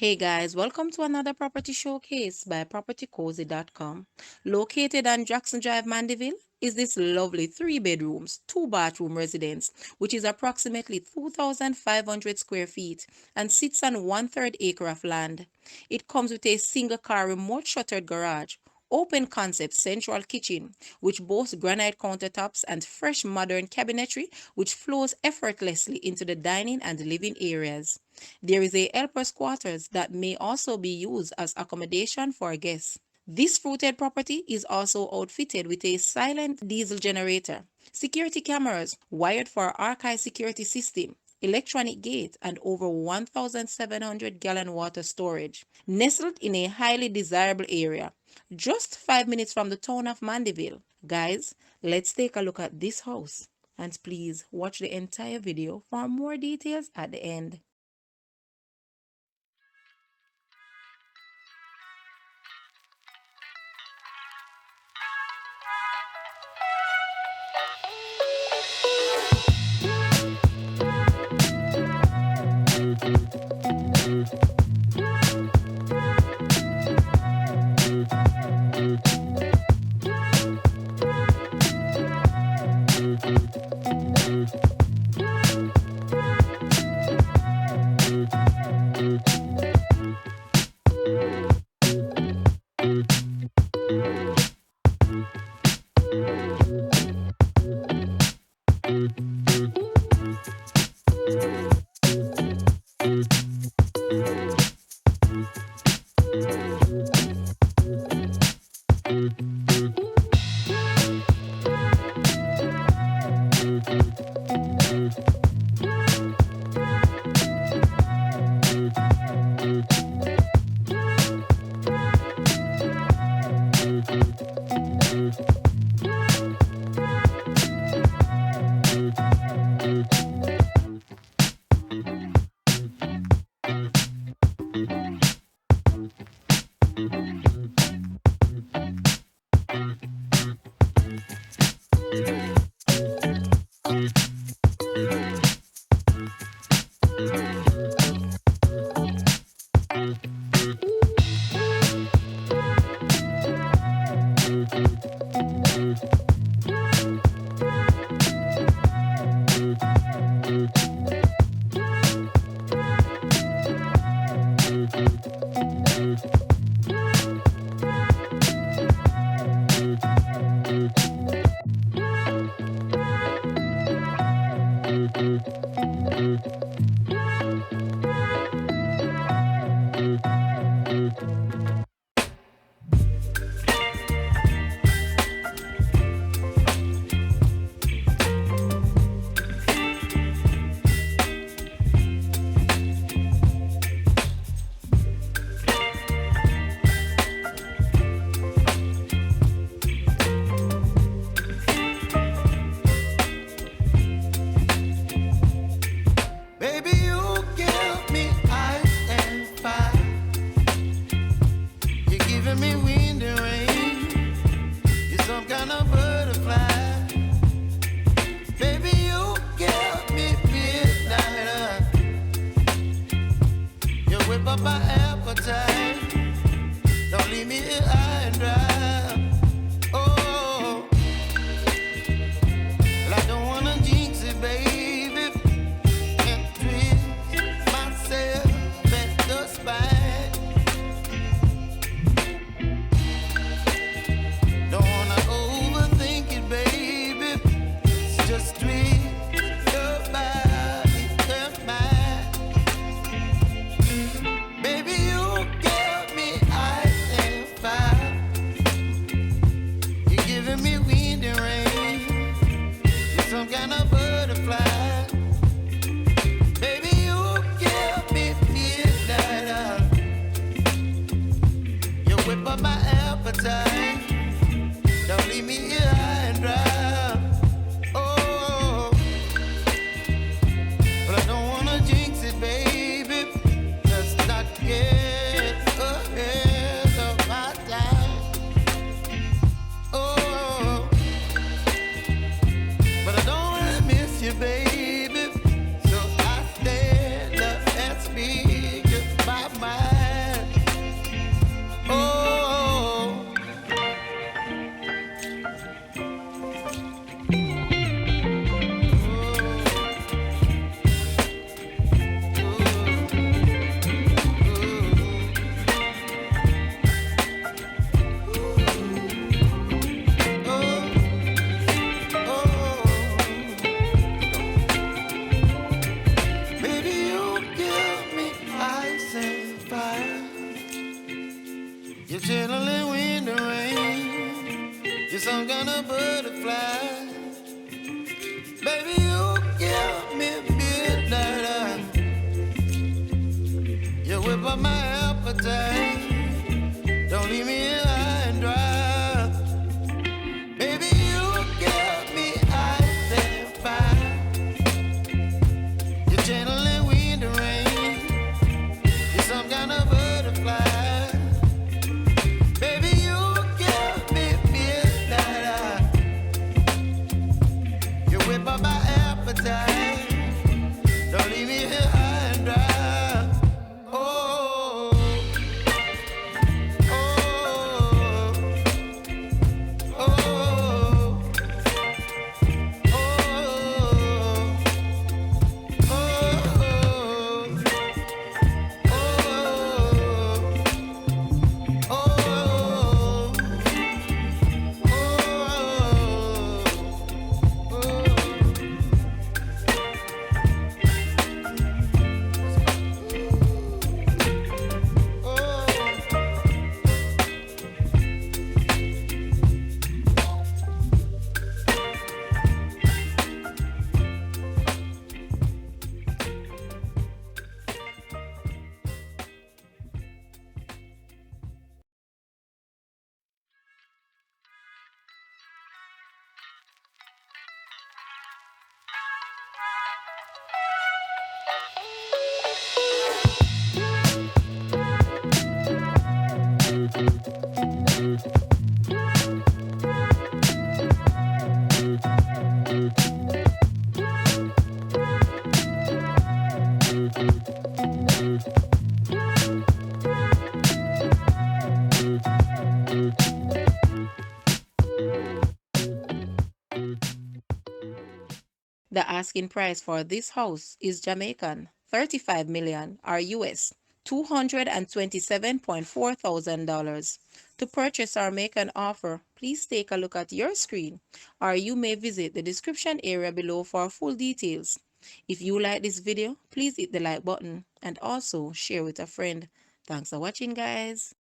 Hey guys, welcome to another property showcase by propertycozy.com. Located on Jackson Drive, Mandeville, is this lovely 3 bedrooms, 2 bathroom residence, which is approximately 2,500 square feet and sits on 1/3 acre of land. It comes with a single car remote shuttered garage, open concept central kitchen, which boasts granite countertops and fresh modern cabinetry, which flows effortlessly into the dining and living areas. There is a helper's quarters that may also be used as accommodation for guests. This fruited property is also outfitted with a silent diesel generator, security cameras wired for archive security system, electronic gate, and over 1,700 gallon water storage. Nestled in a highly desirable area, just 5 minutes from the town of Mandeville. Guys, let's take a look at this house. And please watch the entire video for more details at the end. Baby, you give me ice and fire. You're giving me wind and rain. You're some kind of butterfly. Baby, you give me midnight. You whip up my appetite. Don't leave me here high and dry. Oh, well, I don't wanna jinx it, baby. You're chilling wind and rain. You're some kind of butterfly. Baby, you give me midnight. You whip up my appetite. Don't leave me here high and dry. Baby, you give me ice and fire. You're channeling wind and rain. You're some kind of butterfly. Baby, you give me midnight. You whip up my appetite. Don't leave me here high and dry. Oh, oh, oh, oh, oh, The asking price for this house is Jamaican 35 million or US $227.4 thousand. To purchase or make an offer, please take a look at your screen or you may visit the description area below for full details. If you like this video, please hit the like button and also share with a friend. Thanks for watching, guys.